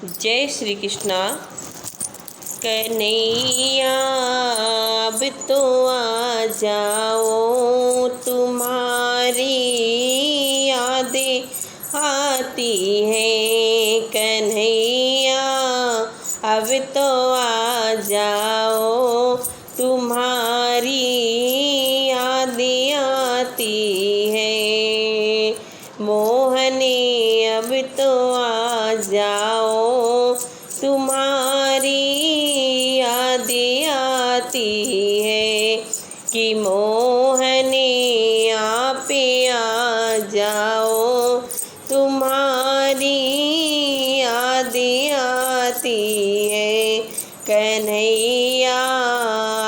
जय श्री कृष्णा। कन्हैया अब तो आ जाओ, तुम्हारी यादें आती हैं। कन्हैया अब तो आ जाओ, तुम्हारी यादें आती हैं। मोहने अब तो आ जाओ, तुम्हारी यादें आती है। कि मोहने आप आ जाओ, तुम्हारी यादें आती है। कन्हैया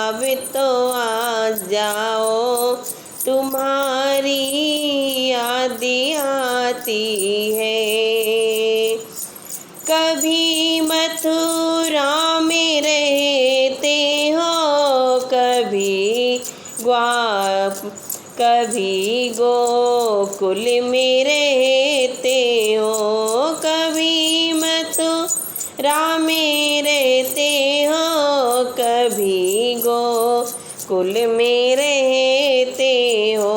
अब तो आ जाओ, तुम्हारी यादें आती है। कभी मथुरा में रहते हो, कभी गोकुल में रहते हो। कभी मथुरा में रहते हो, कभी गोकुल में रहते हो।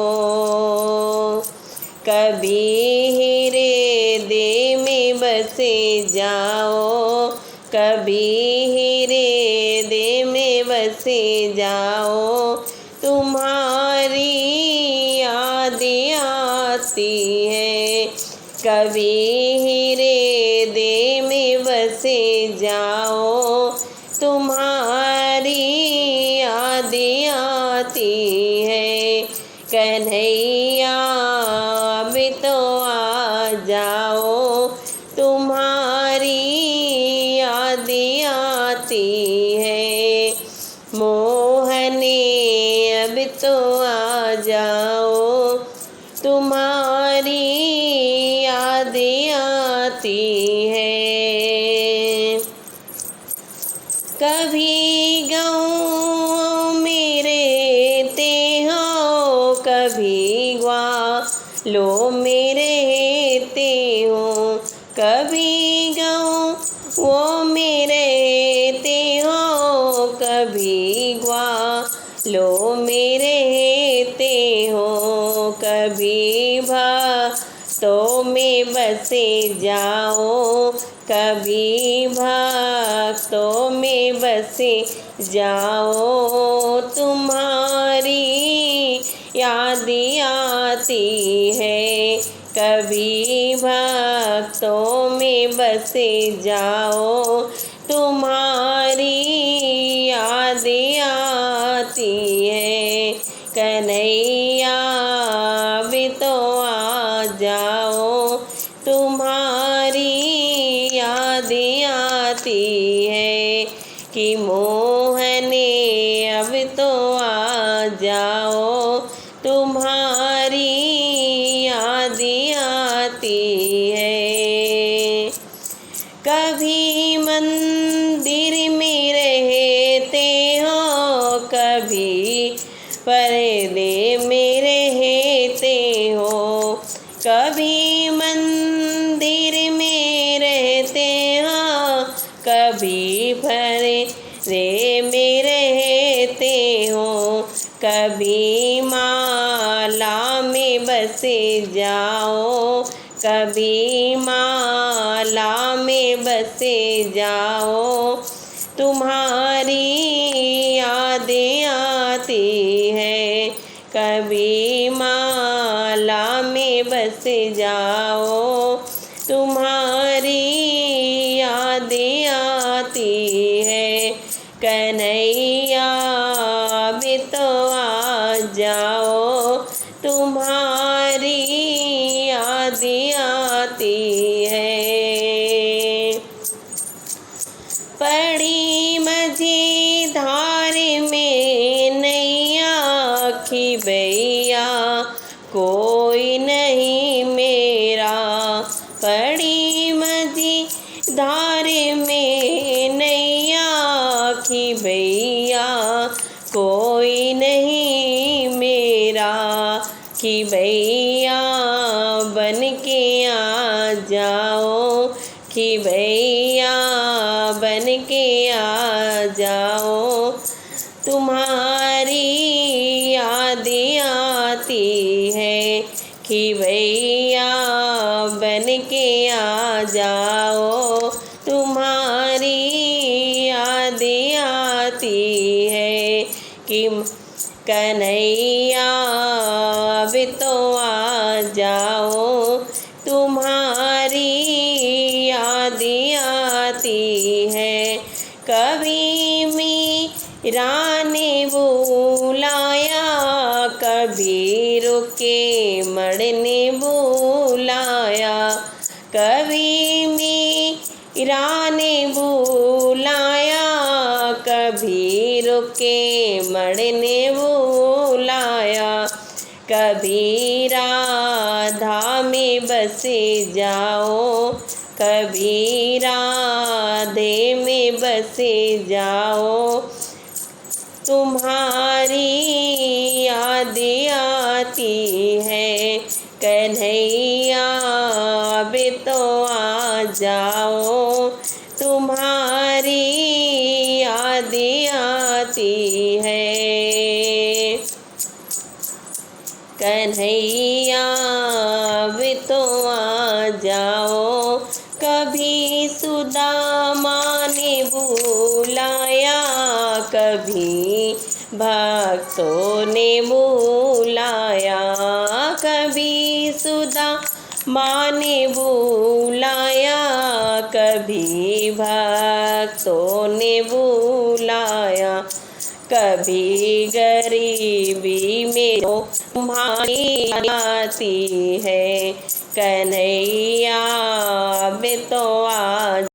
कभी हृदय में बसे जाओ, कभी हृदय में बसे जाओ। तुम्हारी यादें आती है। कभी हृदय में बसे जाओ, तुम्हारी यादें आती है। कन्हैया अब तो आ जाओ, तुम्हारी यादें आती है। मोहने अब तो आ जाओ, तुम्हारी यादें आती है। कभी गाँव में रहते हो, कभी ग्वालों में रहते हो। कभी गाँव में रहते हो, कभी ग्वालों में रहते हो। कभी भक्तों में बसे जाओ, कभी भक्तों में बसे जाओ। तुम्हारी यादें आती है। कभी भक्तों में बसे जाओ, तुम्हारी यादें आती है। कन्हैया अब तो आ जाओ, तुम्हारी यादें आती है। कि मोहने अब तो आ जाओ, तुम्हारी यादें आती है। कभी मंदिर में रहते हो, कभी पर्दे में रहते हो। कभी मंदिर में रहते हो, कभी पर्दे में रहते हो। कभी माला में बसे जाओ, कभी माला में बसे जाओ। तुम्हारी यादें आती है। कभी माला में बसे जाओ, तुम्हारी यादें आती है। कन्हैया अब तो आ जाओ, तुम्हारी यादें आती है। पड़ी मझधार में नैया, आखी भैया कोई नहीं मेरा। पड़ी मझधार में नैया, आखी भैया कोई नहीं मेरा। कि भैया बन के आ जाओ, कि भैया कन्हैया बन के आ जाओ, तुम्हारी याद आती है कि भैया बन के आ जाओ, तुम्हारी याद आती है कि कन्हैया भी तो आ जाओ, तुम्हारी याद आती है। कभी मीरा ने बुलाया, कभी रुके मड़ ने बुलाया, कभी मीरा ने बुलाया, कभी रुके मड़ ने बुलाया, कभी राधा में बस जाओ, कभी राधे में बस जाओ, तुम्हारी याद आती है कन्हैया भी तो आ जाओ, तुम्हारी याद आती है। कन्हैया भी तो आ जाओ, कभी सुदामा ने बुलाया, कभी भक्तों ने बुलाया, कभी सुदामा ने बुलाया, कभी भक्तों ने बुलाया, कभी गरीबी में तुम्हारी आती है कन्हैया भी तो आ